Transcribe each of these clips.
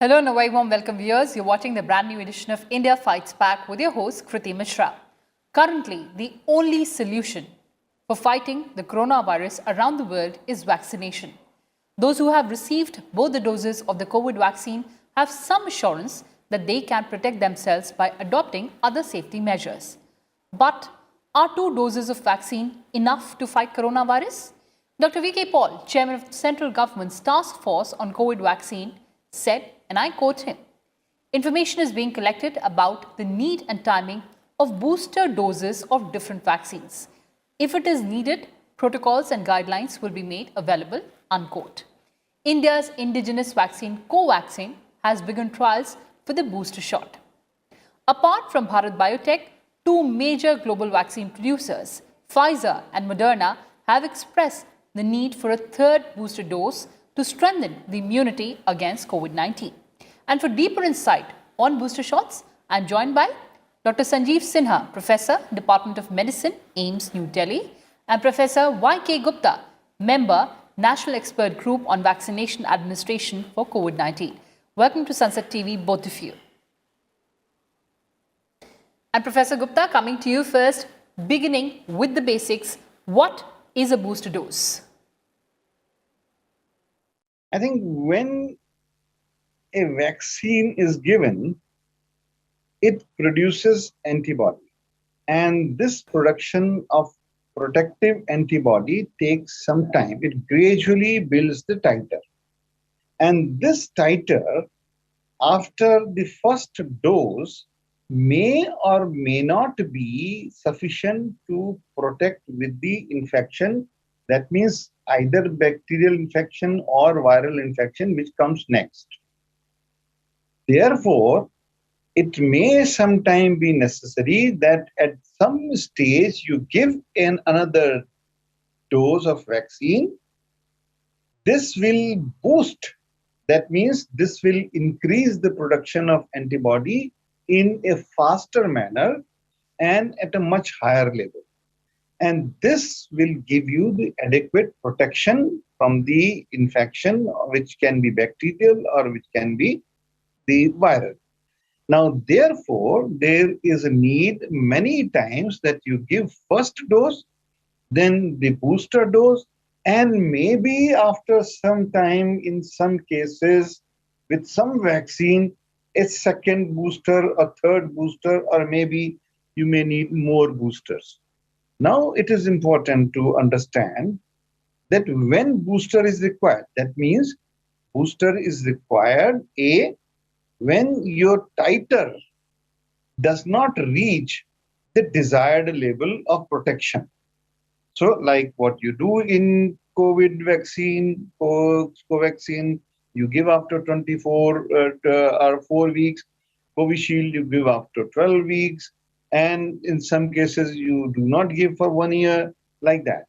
Hello and a very warm welcome viewers. You're watching the brand new edition of India Fights Back with your host Kriti Mishra. Currently, the only solution for fighting the coronavirus around the world is vaccination. Those who have received both the doses of the COVID vaccine have some assurance that they can protect themselves by adopting other safety measures. But are 2 doses of vaccine enough to fight coronavirus? Dr. V.K. Paul, Chairman of the Central Government's Task Force on COVID vaccine, said, and I quote him, "Information is being collected about the need and timing of booster doses of different vaccines. If it is needed, protocols and guidelines will be made available," unquote. India's indigenous vaccine Covaxin has begun trials for the booster shot. Apart from Bharat Biotech, 2 major global vaccine producers, Pfizer and Moderna, have expressed the need for a 3rd booster dose to strengthen the immunity against COVID-19. And for deeper insight on booster shots, I'm joined by Dr. Sanjeev Sinha, Professor, Department of Medicine, AIIMS, New Delhi, and Professor Y.K. Gupta, Member, National Expert Group on Vaccination Administration for COVID-19. Welcome to Sunset TV, both of you. And Professor Gupta, coming to you first, beginning with the basics, what is a booster dose? I think when a vaccine is given, it produces antibody. And this production of protective antibody takes some time. It gradually builds the titer. And this titer, after the first dose, may or may not be sufficient to protect with the infection. That means either bacterial infection or viral infection, which comes next. Therefore, it may sometime be necessary that at some stage you give another dose of vaccine. This will boost. That means this will increase the production of antibody in a faster manner and at a much higher level. And this will give you the adequate protection from the infection, which can be bacterial or which can be the viral. Now, therefore, there is a need many times that you give first dose, then the booster dose, and maybe after some time, in some cases, with some vaccine, a second booster, a third booster, or maybe you may need more boosters. Now, it is important to understand that when booster is required, that means booster is required, when your titer does not reach the desired level of protection. So, like what you do in COVID vaccine, Covaxin, you give after 24 or 4 weeks. Covishield, you give after 12 weeks. And in some cases, you do not give for 1 year, like that.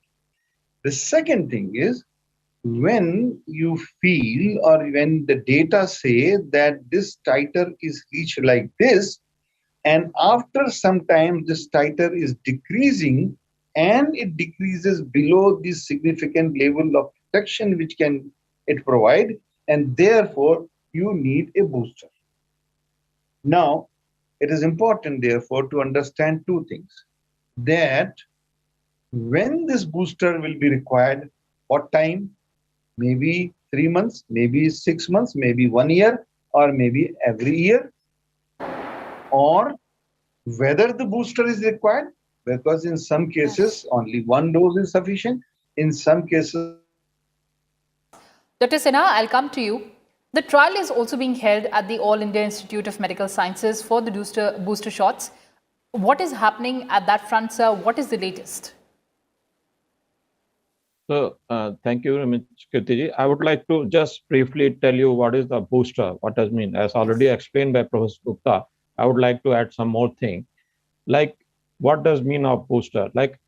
The second thing is, when you feel or when the data say that this titer is reached like this, and after some time this titer is decreasing and it decreases below this significant level of protection which can it provide, and therefore you need a booster. Now, it is important, therefore, to understand 2 things. That when this booster will be required, what time? Maybe 3 months, maybe 6 months, maybe 1 year, or maybe every year. Or whether the booster is required, because in some cases only 1 dose is sufficient. In some cases, Dr. Sinha, I'll come to you. The trial is also being held at the All India Institute of Medical Sciences for the booster shots. What is happening at that front, sir? What is the latest? So, thank you very much, Kirtiji. I would like to just briefly tell you what is the booster, what does it mean. As already explained by Professor Gupta, I would like to add some more thing. Like, what does mean of booster? Like,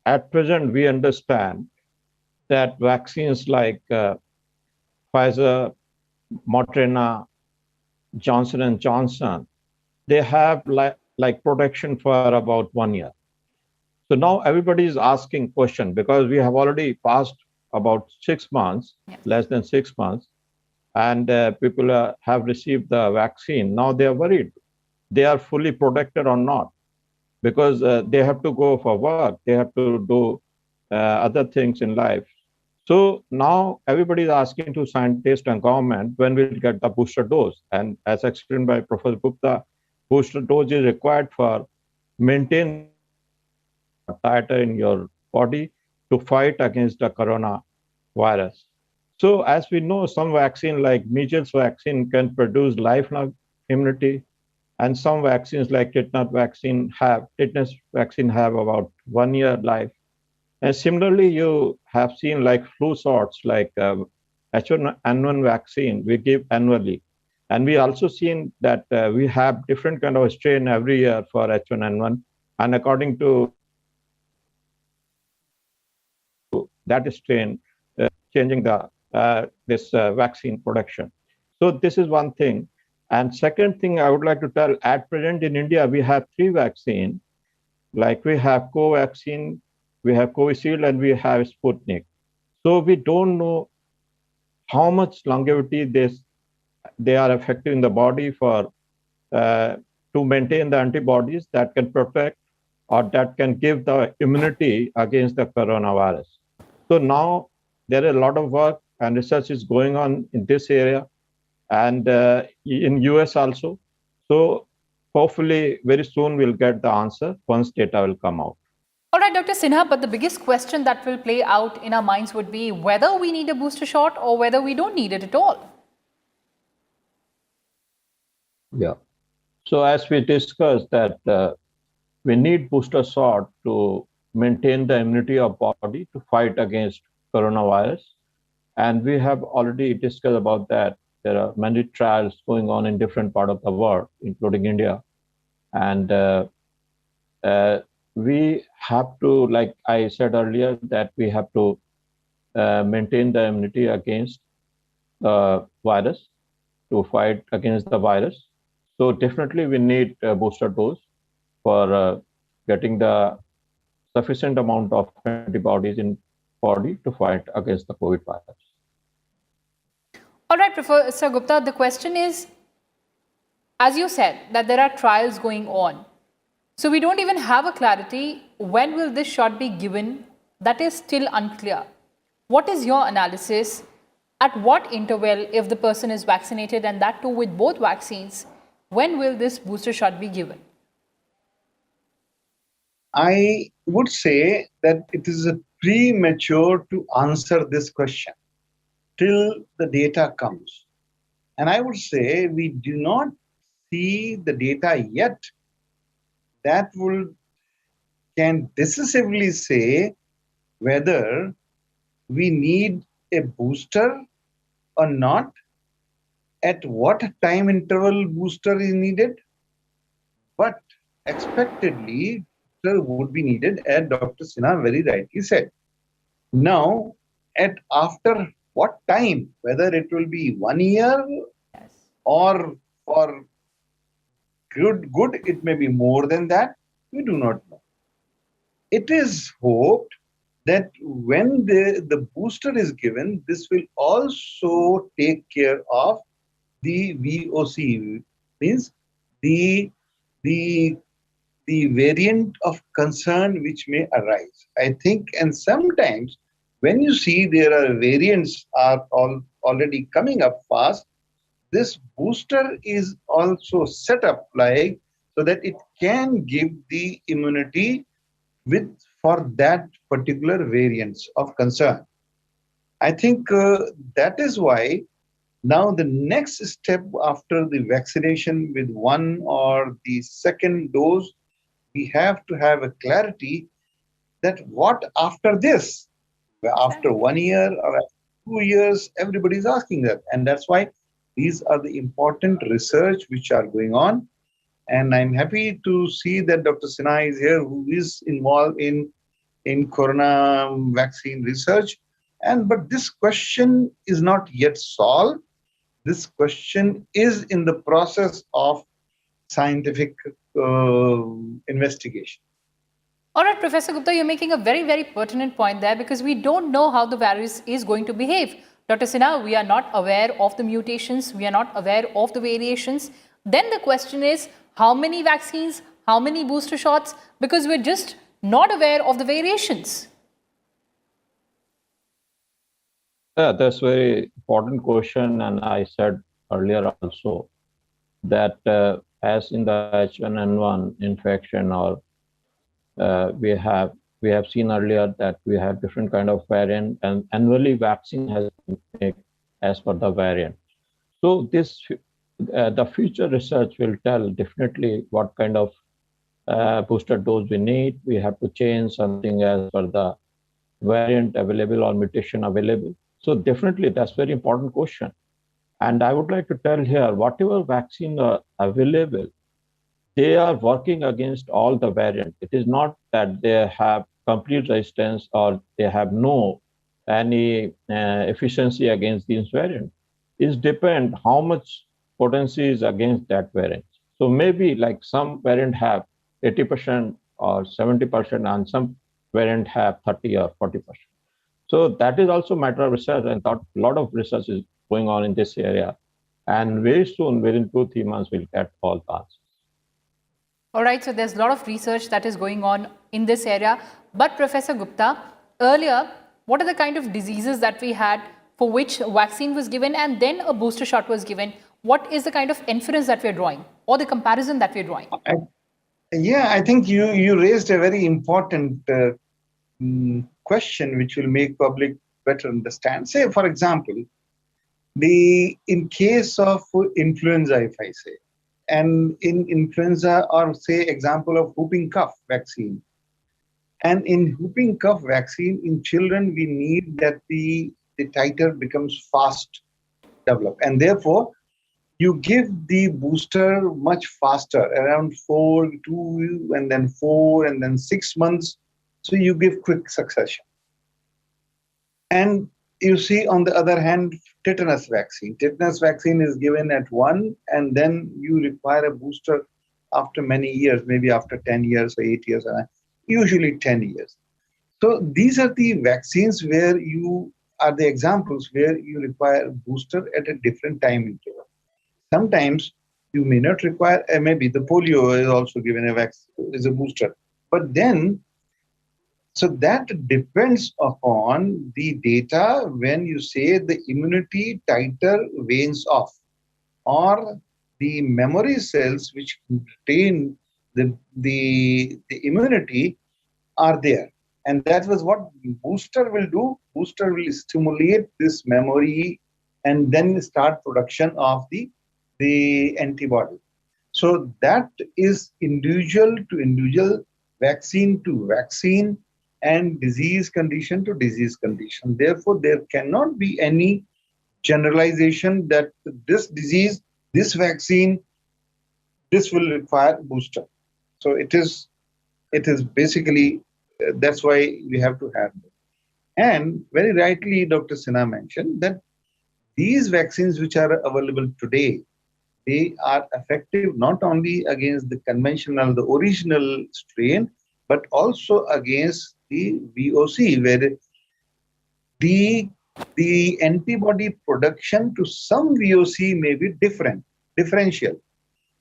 at present, we understand that vaccines like Pfizer, Moderna, Johnson & Johnson, they have like protection for about 1 year. So now everybody is asking question because we have already passed about 6 months, less than 6 months. and people have received the vaccine. Now they are worried. They are fully protected or not, because they have to go for work, they have to do other things in life. So now everybody is asking to scientists and government when we'll get the booster dose. And as explained by Professor Gupta, booster dose is required for maintain the titer in your body to fight against the coronavirus. So as we know, some vaccine like measles vaccine can produce lifelong immunity, and some vaccines like tetanus vaccine have about 1 year life. And similarly, you have seen like flu shots, like H1N1 vaccine we give annually. And we also seen that we have different kind of strain every year for H1N1. And according to that strain, changing the this vaccine production. So this is one thing. And second thing I would like to tell, at present in India, we have 3 vaccines. Like we have Covaxin, we have Covishield, and we have Sputnik. So we don't know how much longevity they are effective in the body for to maintain the antibodies that can protect or that can give the immunity against the coronavirus. So now there is a lot of work and research is going on in this area, and in US also. So hopefully very soon we'll get the answer once data will come out. All right, Dr. Sinha, but the biggest question that will play out in our minds would be whether we need a booster shot or whether we don't need it at all. Yeah. So as we discussed that we need booster shot to maintain the immunity of body to fight against coronavirus. And we have already discussed about that. There are many trials going on in different parts of the world, including India. And we have to, like I said earlier, that we have to maintain the immunity against the virus, to fight against the virus. So definitely we need a booster dose for getting the sufficient amount of antibodies in body to fight against the COVID virus. All right, Professor Gupta, the question is, as you said, that there are trials going on. So we don't even have a clarity when will this shot be given. That is still unclear. What is your analysis? At what interval, if the person is vaccinated, and that too with both vaccines, when will this booster shot be given? I would say that it is premature to answer this question till the data comes. And I would say we do not see the data yet that can decisively say whether we need a booster or not, at what time interval booster is needed, but expectedly booster would be needed, as Dr. Sinha very rightly said. Now, after what time, whether it will be 1 year or for good, it may be more than that, we do not know. It is hoped that when the booster is given, this will also take care of the VOC, means the variant of concern which may arise. I think, and sometimes when you see there are variants are already coming up fast, this booster is also set up like so that it can give the immunity for that particular variants of concern. I think that is why now the next step after the vaccination with one or the second dose, we have to have a clarity that what after this, after 1 year or 2 years, everybody is asking that. And that's why these are the important research which are going on. And I'm happy to see that Dr. Sinha is here, who is involved in corona vaccine research. But this question is not yet solved. This question is in the process of scientific investigation. All right, Professor Gupta, you're making a very, very pertinent point there, because we don't know how the virus is going to behave. Dr. Sinha, we are not aware of the mutations, we are not aware of the variations. Then the question is, how many vaccines, how many booster shots? Because we're just not aware of the variations. Yeah, that's very important question, and I said earlier also that as in the H1N1 infection, or we have seen earlier that we have different kind of variant, and annually vaccine has been made as per the variant. So this the future research will tell definitely what kind of booster dose we need. We have to change something as per the variant available or mutation available. So definitely that's very important question. And I would like to tell here, whatever vaccine are available, they are working against all the variants. It is not that they have complete resistance or they have no any efficiency against these variants. It depends how much potency is against that variant. So maybe like some variant have 80% or 70%, and some variant have 30 or 40%. So that is also matter of research, and a lot of research is going on in this area. And very soon, within 2-3 months, we'll get all the answers. All right, so there's a lot of research that is going on in this area. But Professor Gupta, earlier, what are the kind of diseases that we had for which vaccine was given and then a booster shot was given? What is the kind of inference that we're drawing or the comparison that we're drawing? I think you raised a very important question which will make public better understand. Say, for example, in case of influenza, if I say, and in influenza, or say example of whooping cough vaccine, and in whooping cough vaccine in children, we need that the titer becomes fast develop, and therefore you give the booster much faster, around 2 and then 4 and then 6 months. So you give quick succession. And you see, on the other hand, tetanus vaccine. Tetanus vaccine is given at 1, and then you require a booster after many years, maybe after 10 years or 8 years, usually 10 years. So these are the vaccines where you are the examples where you require a booster at a different time interval. Sometimes you may not require, maybe the polio is also given a vaccine, is a booster. But then, so that depends upon the data when you say the immunity titer wanes off, or the memory cells which contain the immunity are there. And that was what booster will do. Booster will stimulate this memory and then start production of the antibody. So that is individual to individual, vaccine to vaccine, and disease condition to disease condition. Therefore, there cannot be any generalization that this disease, this vaccine, this will require booster. So it is basically, that's why we have to have it. And very rightly, Dr. Sinha mentioned that these vaccines which are available today, they are effective not only against the conventional, the original strain, but also against the VOC, where the antibody production to some VOC may be differential.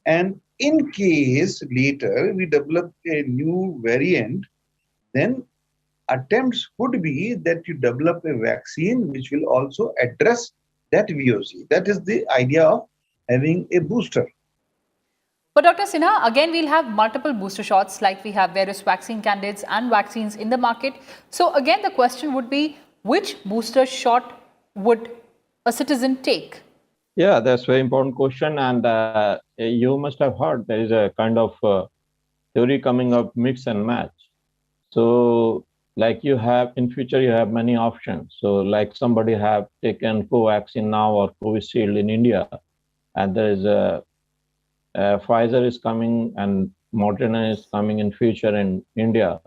And in case later we develop a new variant, then attempts could be that you develop a vaccine which will also address that VOC. That is the idea of having a booster. But Dr. Sinha, again, we'll have multiple booster shots, like we have various vaccine candidates and vaccines in the market. So again, the question would be, which booster shot would a citizen take? Yeah, that's a very important question. And you must have heard there is a kind of theory coming up, mix and match. So like you have in future, you have many options. So like somebody have taken Covaxin now or Covishield in India, and there is a Pfizer is coming and Moderna is coming in future in India.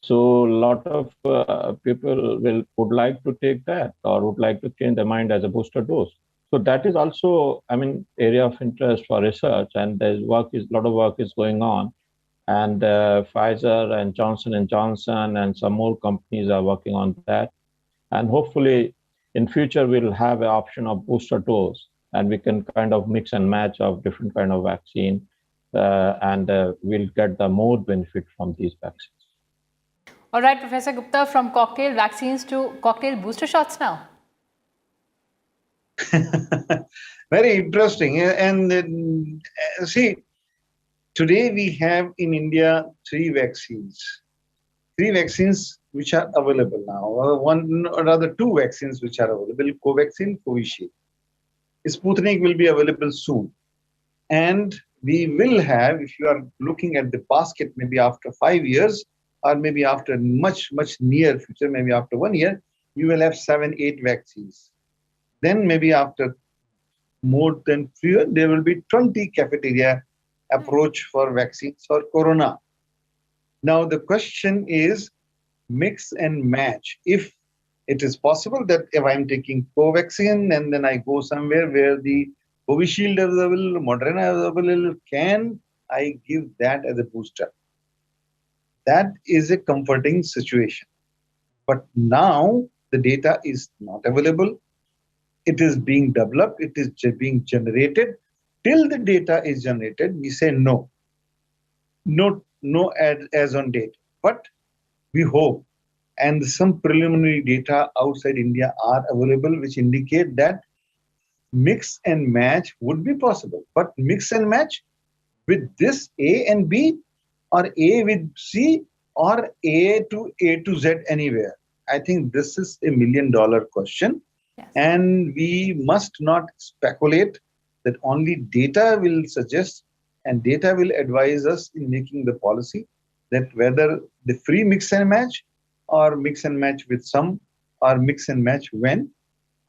So a lot of people would like to take that or would like to change their mind as a booster dose. So that is also, I mean, area of interest for research, and there's a lot of work is going on. And Pfizer and Johnson and Johnson and some more companies are working on that. And hopefully in future we'll have an option of booster dose, and we can kind of mix and match of different kind of vaccine, and we'll get the more benefit from these vaccines. All right, Professor Gupta, from cocktail vaccines to cocktail booster shots now. Very interesting. And see, today we have in India three vaccines which are available now. One or rather two vaccines which are available: Covaxin, Covishield. Sputnik will be available soon. And we will have, if you are looking at the basket, maybe after 5 years, or maybe after much near future, maybe after 1 year, you will have 7-8 vaccines. Then maybe after more than 3 years, there will be 20 cafeteria approach for vaccines for corona. Now the question is mix and match. If it is possible that if I'm taking Covaxin and then I go somewhere where the Covishield is available, Moderna is available, can I give that as a booster? That is a comforting situation. But now the data is not available. It is being developed. It is being generated. Till the data is generated, we say no. No as on date. But we hope, and some preliminary data outside India are available which indicate that mix and match would be possible. But mix and match with this A and B, or A with C, or A to Z anywhere. I think this is a $1 million question. Yes. And we must not speculate that only data will suggest and data will advise us in making the policy, that whether the free mix and match or mix and match with some, or mix and match when,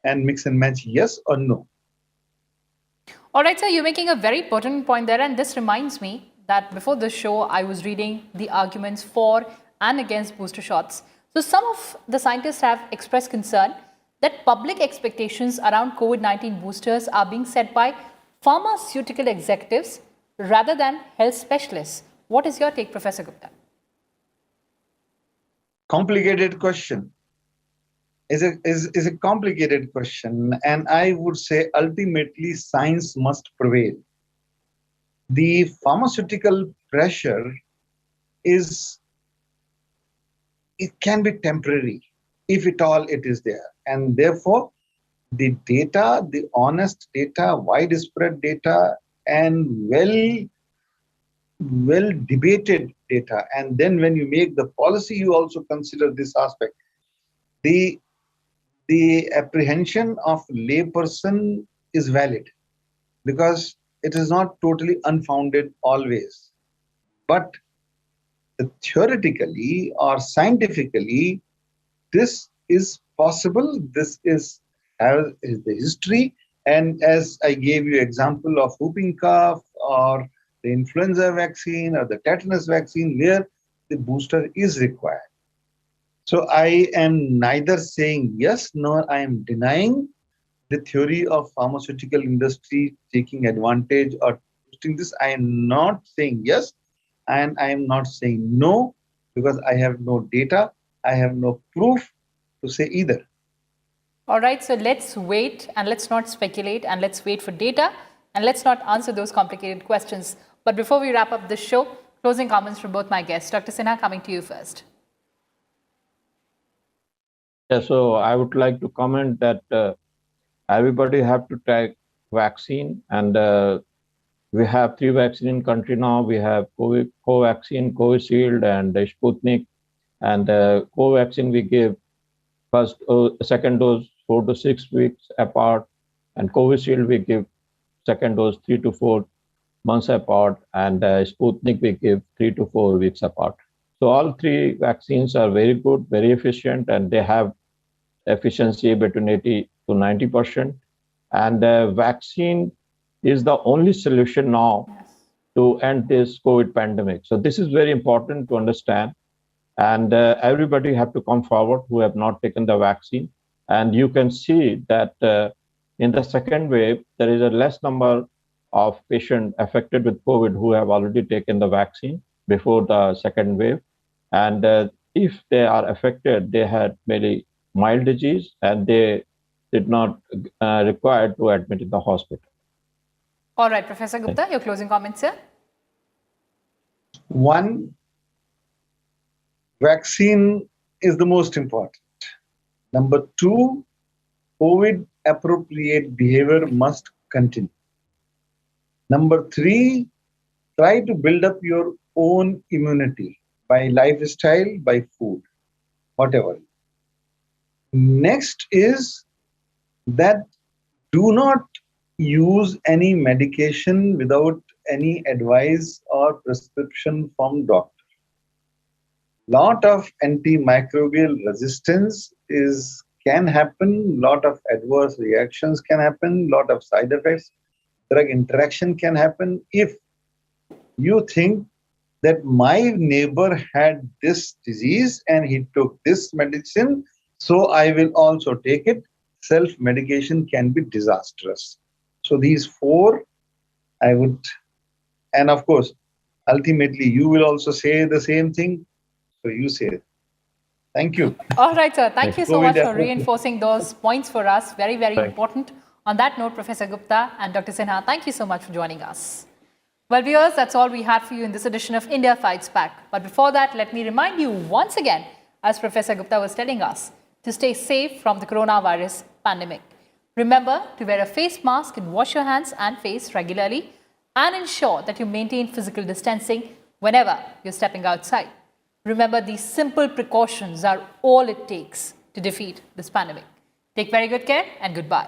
and mix and match yes or no. All right, sir, you're making a very pertinent point there, and this reminds me that before this show, I was reading the arguments for and against booster shots. So some of the scientists have expressed concern that public expectations around COVID-19 boosters are being set by pharmaceutical executives rather than health specialists. What is your take, Professor Gupta? Complicated question. Is a complicated question, and I would say ultimately science must prevail. The pharmaceutical pressure it can be temporary, if at all it is there, and therefore the data, the honest data, widespread data, and well debated data, and then when you make the policy, you also consider this aspect. The apprehension of layperson is valid because it is not totally unfounded always. But theoretically or scientifically, this is possible. This is the history. And as I gave you example of whooping cough or the influenza vaccine or the tetanus vaccine, where the booster is required. So I am neither saying yes nor I am denying the theory of pharmaceutical industry taking advantage or boosting this. I am not saying yes and I am not saying no, because I have no data, I have no proof to say either. All right, so let's wait and let's not speculate, and let's wait for data, and let's not answer those complicated questions. But before we wrap up this show, closing comments from both my guests. Dr. Sinha, coming to you first. Yeah, so I would like to comment that everybody have to take vaccine, and we have 3 vaccines in country now. We have Covaxin, Covishield, and Sputnik. And Covaxin we give second dose 4 to 6 weeks apart, and Covishield we give second dose 3 to 4 months apart, and Sputnik we give 3 to 4 weeks apart. So all 3 vaccines are very good, very efficient, and they have efficiency between 80 to 90%. And vaccine is the only solution now to end this COVID pandemic. So this is very important to understand. And everybody have to come forward who have not taken the vaccine. And you can see that in the second wave, there is a less number of patients affected with COVID who have already taken the vaccine before the second wave. And if they are affected, they had very mild disease and they did not require to admit in the hospital. All right, Professor Gupta, your closing comments here. One, vaccine is the most important. Number two, COVID appropriate behavior must continue. Number three, try to build up your own immunity by lifestyle, by food, whatever. Next is that do not use any medication without any advice or prescription from doctor. Lot of antimicrobial resistance can happen, lot of adverse reactions can happen, lot of side effects, drug interaction can happen if you think that my neighbor had this disease and he took this medicine, so I will also take it. Self-medication can be disastrous. So these four, I would, and of course, ultimately you will also say the same thing. So you say it. Thank you. All right, sir. Thank you so much for COVID. reinforcing those points for us. Very, very important. On that note, Professor Gupta and Dr. Sinha, thank you so much for joining us. Well, viewers, that's all we had for you in this edition of India Fights Back. But before that, let me remind you once again, as Professor Gupta was telling us, to stay safe from the coronavirus pandemic. Remember to wear a face mask and wash your hands and face regularly, and ensure that you maintain physical distancing whenever you're stepping outside. Remember, these simple precautions are all it takes to defeat this pandemic. Take very good care and goodbye.